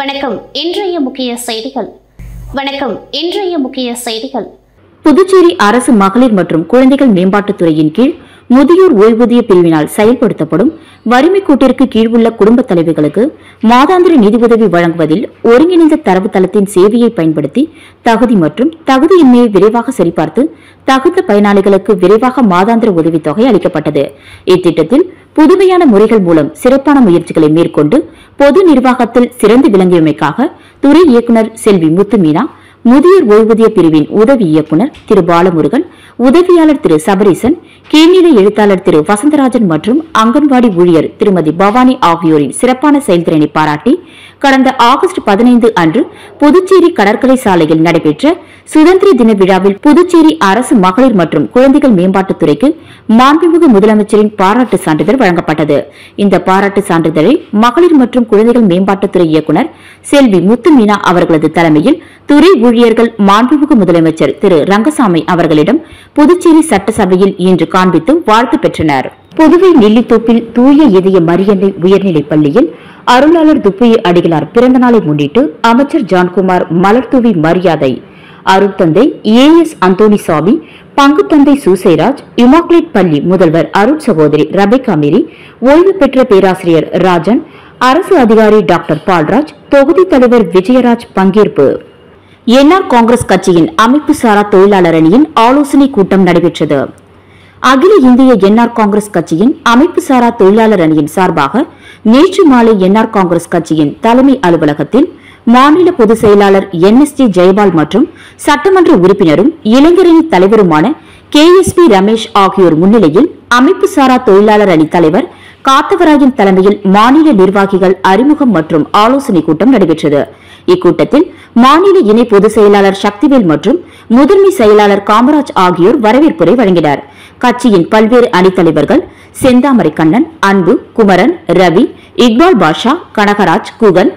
வணக்கம். இன்றைய முக்கிய செய்திகள். புதுச்சேரி அரசு மகளிர் மற்றும் குழந்தைகள் மேம்பாட்டுத்துறையின் கீழ் முதியோர் ஓய்வூதிய பிரிவினால் செயல்படுத்தப்படும் வறுமை கோட்டிற்கு கீழ் உள்ள குடும்பத் தலைவர்களுக்கு மாதாந்திர நிதி உதவி வழங்குவதில் ஒருங்கிணைந்த தரவுத்தளத்தின் சேவையை பயன்படுத்தி தகுதி மற்றும் தகுதியின்மையை விரைவாக சரிபார்த்து தகுந்த பயனாளிகளுக்கு விரைவாக மாதாந்திர உதவித்தொகை அளிக்கப்பட்டது. இத்திட்டத்தில் புதுமையான முறைகள் மூலம் சிறப்பான முயற்சிகளை மேற்கொண்டு பொது நிர்வாகத்தில் சிறந்து விளங்கியமைக்காக துறை இயக்குநர் செல்வி முத்துமீனா, முதியோர் ஓய்வூதிய பிரிவின் உதவி இயக்குநர் திரு பாலமுருகன், உதவியாளர் திரு சபரீசன், கீழ்நிலை எழுத்தாளர் திரு வசந்தராஜன் மற்றும் அங்கன்வாடி ஊழியர் திருமதி பவானி ஆகியோரின் சிறப்பான செயல்திறனை பாராட்டி கடந்த ஆகஸ்ட் 15 அன்று புதுச்சேரி கடற்கரை சாலையில் நடைபெற்ற சுதந்திர தின விழாவில் புதுச்சேரி அரசு மகளிர் மற்றும் குழந்தைகள் மேம்பாட்டுத்துறைக்கு மாண்புமிகு முதலமைச்சரின் பாராட்டு சான்றிதழ் வழங்கப்பட்டது. இந்த பாராட்டு சான்றிதழை மகளிர் மற்றும் குழந்தைகள் மேம்பாட்டுத்துறை இயக்குநர் செல்வி முத்துமீனா அவர்களது தலைமையில் துறை ஊழியர்கள் மாண்புமிகு முதலமைச்சர் திரு ரங்கசாமி அவர்களிடம் புதுச்சேரி சட்டசபையில் இன்று காண்பித்து வாழ்த்து பெற்றனர். புதுவை நெல்லித்தோப்பில் தூய இதய மரியன்னை உயர்நிலைப் பள்ளியில் அருளாளர் துப்பைய அடிகளார் பிறந்த நாளை முன்னிட்டு அமைச்சர் ஜான்குமார் மலர்தூவி மரியாதை. அருட்தந்தை ஏஎஸ் அந்தோணிசாமி, பங்குத்தந்தை சூசைராஜ், இமாக்குலேட் பள்ளி முதல்வர் அருட் சகோதரி ரபேகா மேரி, ஓய்வு பெற்ற பேராசிரியர் ராஜன், அரசு அதிகாரி டாக்டர் பால்ராஜ், தொகுதி தலைவர் விஜயராஜ் பங்கேற்பு. என்ஆர் காங்கிரஸ் கட்சியின் அமைப்பு சாரா தொழிலாளர் அணியின் ஆலோசனை கூட்டம் நடைபெற்றது. அகில இந்திய என்ஆர் காங்கிரஸ் கட்சியின் அமைப்பு சாரா தொழிலாளர் அணியின் சார்பாக நேற்று மாலை என்ஆர் காங்கிரஸ் கட்சியின் தலைமை அலுவலகத்தில் மாநில பொதுச் செயலாளர் NSG ஜெயபால் மற்றும் சட்டமன்ற உறுப்பினரும் இளைஞரணி தலைவருமான KSP ரமேஷ் ஆகியோர் முன்னிலையில் அமைப்பு சாரா தொழிலாளர் அணி தலைவர் காத்தவராயன் தலைமையில் மாநில நிர்வாகிகள் அறிமுகம் மற்றும் ஆலோசனை கூட்டம் நடைபெற்றது. இக்கூட்டத்தில் மாநில இணை பொதுச் செயலாளர் சக்திவேல் மற்றும் முதன்மை செயலாளர் காமராஜ் ஆகியோர் வரவேற்புரை வழங்கினர். கட்சியின் பல்வேறு அணித்தலைவர்கள் செந்தாமரை கண்ணன், அன்பு, குமரன், ரவி, இக்பால் பாஷா, கனகராஜ், குகன்,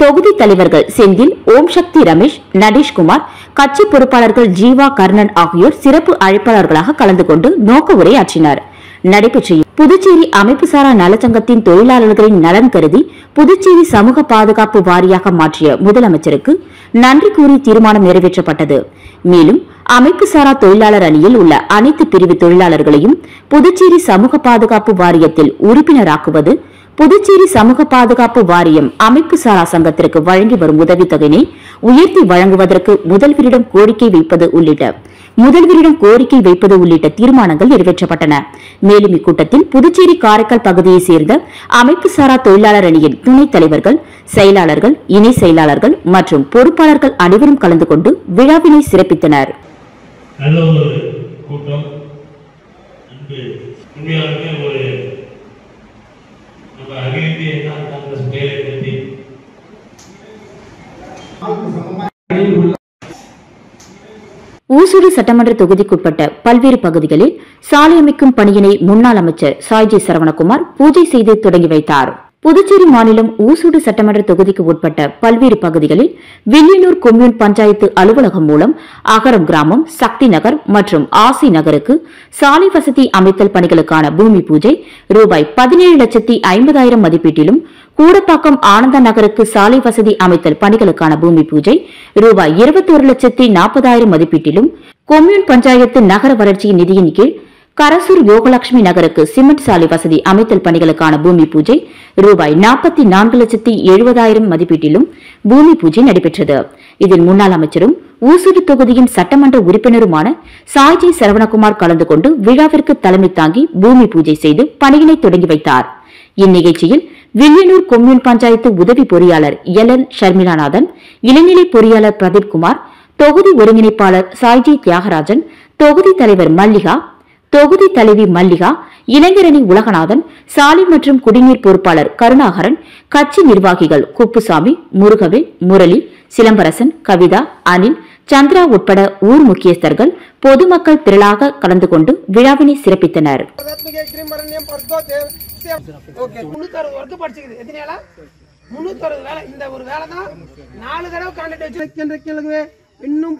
தொகுதி தலைவர்கள் செந்தில், ஓம் சக்தி ரமேஷ், நடேஷ்குமார், கட்சி பொறுப்பாளர்கள் ஜீவா, கர்ணன் ஆகியோர் சிறப்பு அழைப்பாளர்களாக கலந்து கொண்டு நோக்க உரையாற்றினர். நடைபெற்ற புதுச்சேரி அமைப்புசாரா நலச்சங்கத்தின் தொழிலாளர்களின் நலன் கருதி புதுச்சேரி சமூக பாதுகாப்பு வாரியாக மாற்றிய முதலமைச்சருக்கு நன்றி கூறி தீர்மானம் நிறைவேற்றப்பட்டது. மேலும் அமைப்புசாரா தொழிலாளர் அணியில் உள்ள அனைத்து பிரிவு தொழிலாளர்களையும் புதுச்சேரி சமூக பாதுகாப்பு வாரியத்தில் உறுப்பினராக்குவது, புதுச்சேரி சமூக பாதுகாப்பு வாரியம் அமைப்பு சாரா சங்கத்திற்கு வழங்கி வரும் உதவித்தொகையை உயர்த்தி வழங்குவதற்கு முதல்வரிடம் கோரிக்கை வைப்பது உள்ளிட்ட தீர்மானங்கள் நிறைவேற்றப்பட்டன. மேலும் இக்கூட்டத்தில் புதுச்சேரி காரைக்கால் பகுதியைச் சேர்ந்த அமைப்பு சாரா தொழிலாளர் அணியின் துணைத் தலைவர்கள், செயலாளர்கள், இணை செயலாளர்கள் மற்றும் பொறுப்பாளர்கள் அனைவரும் கலந்து கொண்டு விழாவினை சிறப்பித்தனர். ஊசுடு சட்டமன்ற தொகுதிக்குட்பட்ட பல்வேறு பகுதிகளில் சாலை அமைக்கும் பணியினை முன்னாள் அமைச்சர் சாய்ஜி சரவணகுமார் பூஜை செய்து தொடங்கி வைத்தார். புதுச்சேரி மாநிலம் ஊசுடு சட்டமன்ற தொகுதிக்கு உட்பட்ட பல்வேறு பகுதிகளில் வில்லியனூர் கொம்யூன் பஞ்சாயத்து அலுவலகம் மூலம் அகரம் கிராமம், சக்தி நகர் மற்றும் ஆசி நகருக்கு சாலை வசதி அமைத்தல் பணிகளுக்கான பூமி பூஜை ரூபாய் 17,50,000 மதிப்பீட்டிலும், கூடப்பாக்கம் ஆனந்தா நகருக்கு சாலை வசதி அமைத்தல் பணிகளுக்கான பூமி பூஜை ரூபாய் 21,40,000 மதிப்பீட்டிலும், கொம்யூன் பஞ்சாயத்து நகர வளர்ச்சி நிதியின் கீழ் கரசூர் யோகலட்சுமி நகருக்கு சிமெண்ட் சாலை வசதி அமைத்தல் பணிகளுக்கான பூமி பூஜை ரூபாய் 44,70,000 மதிப்பீட்டிலும் பூமி பூஜை நடைபெற்றது. இதில் முன்னாள் அமைச்சரும் ஊசுடு தொகுதியின் சட்டமன்ற உறுப்பினருமான சாய்ஜி சரவணகுமார் கலந்து கொண்டு விழாவிற்கு தலைமை தாங்கி பூமி பூஜை செய்து பணியினை தொடங்கி வைத்தார். இந்நிகழ்ச்சியில் வில்லியனூர் கொம்யூன் பஞ்சாயத்து உதவி பொறியாளர் LN ஷர்மிளாநாதன், இளநிலை பொறியாளர் பிரதீப்குமார், தொகுதி ஒருங்கிணைப்பாளர் சாய்ஜி தியாகராஜன், தொகுதி தலைவர் மல்லிகா, தொகுதி தலைவி மல்லிகா, இளைஞரணி உலகநாதன், சாலை மற்றும் குடிநீர் பொறுப்பாளர் கருணாகரன், கட்சி நிர்வாகிகள் குப்புசாமி, முருகவேல், முரளி, சிலம்பரசன், கவிதா, அனில், சந்திரா உட்பட ஊர் முக்கியஸ்தர்கள், பொதுமக்கள் திரளாக கலந்து கொண்டு விழாவினை சிறப்பித்தனர். இன்னும்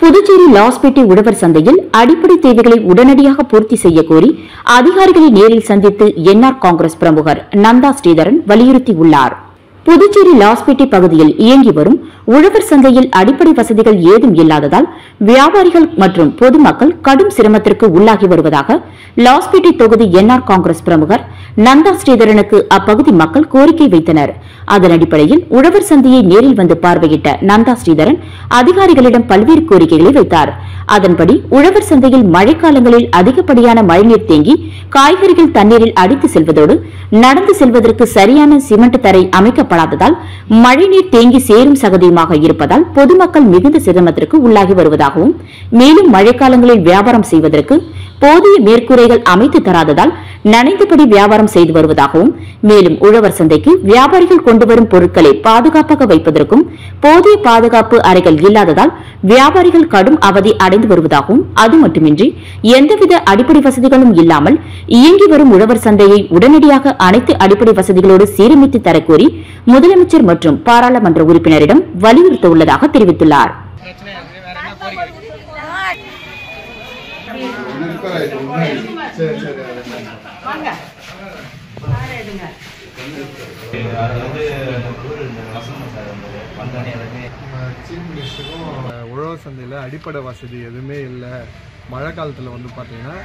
புதுச்சேரி லாஸ்பேட்டை உழவர் சந்தையில் அடிப்படை தேவைகளை உடனடியாக பூர்த்தி செய்ய கோரி அதிகாரிகளை நேரில் சந்தித்து என்ஆர் காங்கிரஸ் பிரமுகர் நந்தா ஸ்ரீதரன் வலியுறுத்தியுள்ளார். புதுச்சேரி லாஸ்பேட்டை பகுதியில் இயங்கி வரும் உழவர் சந்தையில் அடிப்படை வசதிகள் ஏதும் இல்லாததால் வியாபாரிகள் மற்றும் பொதுமக்கள் கடும் சிரமத்திற்கு உள்ளாகி வருவதாக லாஸ்பேட்டை தொகுதி என்ஆர் காங்கிரஸ் பிரமுகர் நந்தா ஸ்ரீதரனுக்கு அப்பகுதி மக்கள் கோரிக்கை வைத்தனர். அதன் அடிப்படையில் உழவர் சந்தையை நேரில் வந்து பார்வையிட்ட நந்தா ஸ்ரீதரன் அதிகாரிகளிடம் பல்வேறு கோரிக்கைகளை வைத்தார். அதன்படி உழவர் சந்தையில் மழைக்காலங்களில் அதிகப்படியான மழைநீர் தேங்கி காய்கறிகள் தண்ணீரில் அடித்து செல்வதோடு நடந்து செல்வதற்கு சரியான சிமெண்ட் தரை அமைக்கப்படாததால் மழைநீர் தேங்கி சேரும் சகதியுமாக இருப்பதால் பொதுமக்கள் மிகுந்த சிரமத்திற்கு உள்ளாகி வருவதாகவும், மேலும் மழைக்காலங்களில் வியாபாரம் செய்வதற்கு போதிய மேற்கூரைகள் அமைத்து தராததால் நனைந்தபடி வியாபாரம் செய்து வருவதாகவும், மேலும் உழவர் சந்தைக்கு வியாபாரிகள் கொண்டு வரும் பொருட்களை பாதுகாப்பாக வைப்பதற்கும் போதிய பாதுகாப்பு அறைகள் இல்லாததால் வியாபாரிகள் கடும் அவதி அடைந்து வருவதாகவும், அது மட்டுமின்றி எந்தவித அடிப்படை வசதிகளும் இல்லாமல் இயங்கி வரும் உழவர் சந்தையை உடனடியாக அனைத்து அடிப்படை வசதிகளோடு சீரமைத்து தரக்கோரி முதலமைச்சர் மற்றும் பாராளுமன்ற உறுப்பினரிடம் வலியுறுத்த உள்ளதாக தெரிவித்துள்ளார். சீஃப் மினிஸ்டருக்கும் உழவர் சந்தையில் அடிப்படை வசதி எதுவுமே இல்லை. மழை காலத்தில் வந்து பார்த்தீங்கன்னா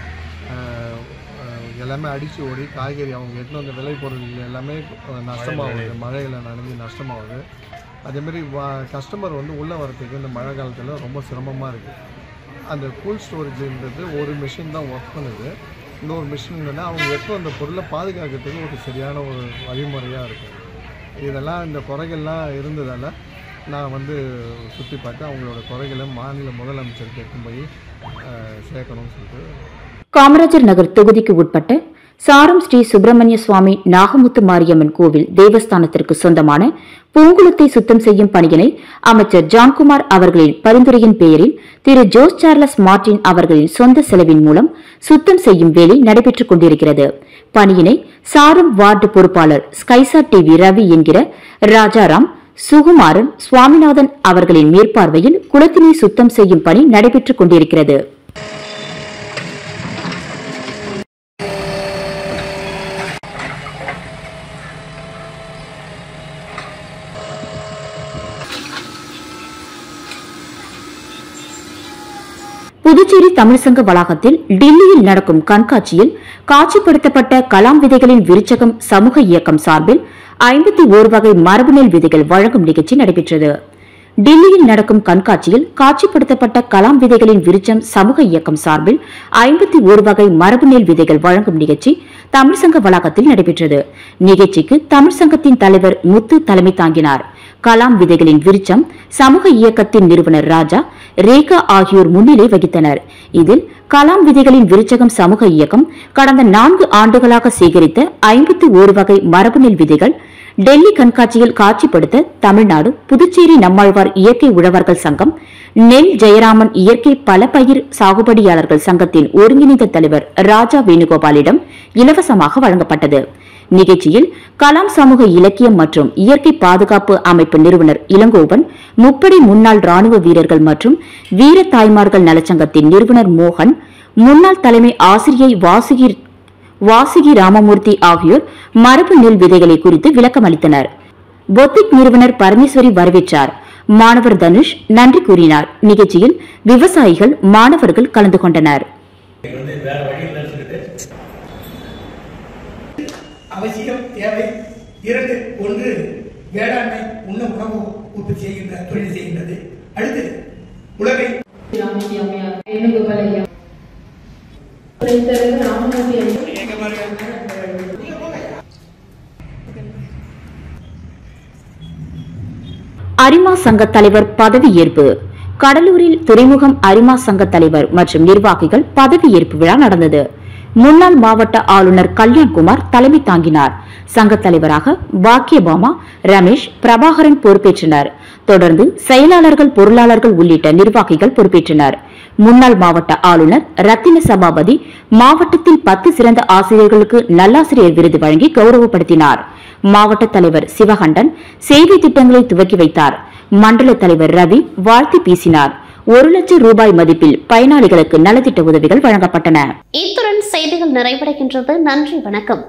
எல்லாமே அடித்து ஓடி காய்கறி அவங்க எட்டுன்னு வந்த விலை பொருள் எல்லாமே நஷ்டமாகுது, மழையில் நனைஞ்சு நஷ்டமாகுது. அதேமாரி கஸ்டமர் வந்து உள்ளே வரத்துக்கு இந்த மழை காலத்தில் ரொம்ப சிரமமாக இருக்குது. அந்த கூல் ஸ்டோரேஜ்ன்றது ஒரு மிஷின் தான் ஒர்க் பண்ணுது. இன்னொரு மிஷின் அவங்க எடுத்து அந்த பொருளை பாதுகாக்கிறதுக்கு ஒரு சரியான ஒரு வழிமுறையாக இருக்கும். இதெல்லாம் இந்த குறைகள்லாம் இருந்ததால் நான் வந்து சுற்றி பார்த்து அவங்களோட குறைகளை மாநில முதலமைச்சருக்கு எடுத்து போய் சேர்க்கணும்னு சொல்லிட்டு. காமராஜர் நகர் தொகுதிக்கு உட்பட்ட சாரம் ஸ்ரீ சுப்பிரமணிய சுவாமி நாகமுத்து மாரியம்மன் கோவில் தேவஸ்தானத்திற்கு சொந்தமான பூங்குளத்தை சுத்தம் செய்யும் பணியினை அமைச்சர் ஜான்குமார் அவர்களின் பரிந்துரையின் பெயரில் திரு ஜோஸ் சார்லஸ் மார்டின் அவர்களின் சொந்த செலவின் மூலம் சுத்தம் செய்யும் வேலை நடைபெற்றுக் கொண்டிருக்கிறது. பணியினை சாரம் வார்டு பொறுப்பாளர் ஸ்கைசா டிவி ரவி என்கிற ராஜாராம், சுகுமாரன், சுவாமிநாதன் அவர்களின் மேற்பார்வையில் குளத்தினை சுத்தம் செய்யும் பணி நடைபெற்றுக் கொண்டிருக்கிறது. புதுச்சேரி தமிழ்சங்க வளாகத்தில் டில்லியில் நடக்கும் கண்காட்சியில் காட்சிப்படுத்தப்பட்ட கலாம் விதைகளின் விருச்சகம் சமூக இயக்கம் சார்பில் 51 வகை மரபு நெல் விதைகள் வழங்கும் நிகழ்ச்சி நடைபெற்றது. டில்லியில் நடக்கும் கண்காட்சியில் காட்சிப்படுத்தப்பட்ட கலாம் விதைகளின் விருச்சம் சமூக இயக்கம் சார்பில் 51 வகை மரபு நெல் விதைகள் வழங்கும் நிகழ்ச்சி தமிழ்சங்க வளாகத்தில் நடைபெற்றது. நிகழ்ச்சிக்கு தமிழ்சங்கத்தின் தலைவர் முத்து தலைமை தாங்கினார். கலாம் விதைகளின் விருச்சம் சமூக இயக்கத்தின் நிறுவனர் ராஜா, ரேகா ஆகியோர் முன்னிலை வகித்தனர். இதில் கலாம் விதைகளின் விருச்சகம் சமூக இயக்கம் கடந்த 4 ஆண்டுகளாக சேகரித்த 51 வகை மரபு நெல் விதைகள் டெல்லி கண்காட்சியில் காட்சிப்படுத்த தமிழ்நாடு புதுச்சேரி நம்மாழ்வார் இயற்கை உழவர்கள் சங்கம், நெல் ஜெயராமன் இயற்கை பல பயிர் சாகுபடியாளர்கள் சங்கத்தின் ஒருங்கிணைந்த தலைவர் ராஜா வேணுகோபாலிடம் இலவசமாக வழங்கப்பட்டது. நிகழ்ச்சியில் கலாம் சமூக இலக்கியம் மற்றும் இயற்கை பாதுகாப்பு அமைப்பு நிறுவனர் இளங்கோவன், முப்படை முன்னாள் ராணுவ வீரர்கள் மற்றும் வீர தாய்மார்கள் நலச்சங்கத்தின் நிறுவனர் மோகன், முன்னாள் தலைமை ஆசிரியை வாசுகி ராமமூர்த்தி ஆகியோர் மரபு நெல் விதைகளை குறித்து விளக்கம் அளித்தனர். பொத்திக் நிறுவனர் பரமேஸ்வரி வரவேற்றார். மாணவர் தனுஷ் நன்றி கூறினார். நிகழ்ச்சியில் விவசாயிகள், மாணவர்கள் கலந்து கொண்டனர். அவசியம் தேவை 2. 1 வேளாண்மை உண்ண உணவு உற்பத்தி செய்கின்ற தொழில் செய்கின்றது. அடுத்து உலகை அரிமா சங்க தலைவர் பதவியேற்பு. கடலூரில் துறைமுகம் அரிமா சங்க தலைவர் மற்றும் நிர்வாகிகள் பதவியேற்பு விழா நடந்தது. முன்னாள் மாவட்ட ஆளுநர் கல்யாண்குமார் தலைமை தாங்கினார். சங்க தலைவராக பாக்கியபாமா, ரமேஷ், பிரபாகரன் பொறுப்பேற்றனர். தொடர்ந்து செயலாளர்கள், பொருளாளர்கள் உள்ளிட்ட நிர்வாகிகள் பொறுப்பேற்றனர். முன்னாள் மாவட்ட ஆளுநர் ரத்தின சபாபதி மாவட்டத்தில் 10 சிறந்த ஆசிரியர்களுக்கு நல்லாசிரியர் விருது வழங்கி கௌரவப்படுத்தினார். மாவட்ட தலைவர் சிவகண்டன் சேவை திட்டங்களை துவக்கி வைத்தார். மண்டல தலைவர் ரவி வாழ்த்து பேசினார். 1 லட்சம் ரூபாய் மதிப்பில் பயனாளிகளுக்கு நலத்திட்ட உதவிகள் வழங்கப்பட்டன. இத்துடன் செய்திகள் நிறைவடைகின்றது. நன்றி, வணக்கம்.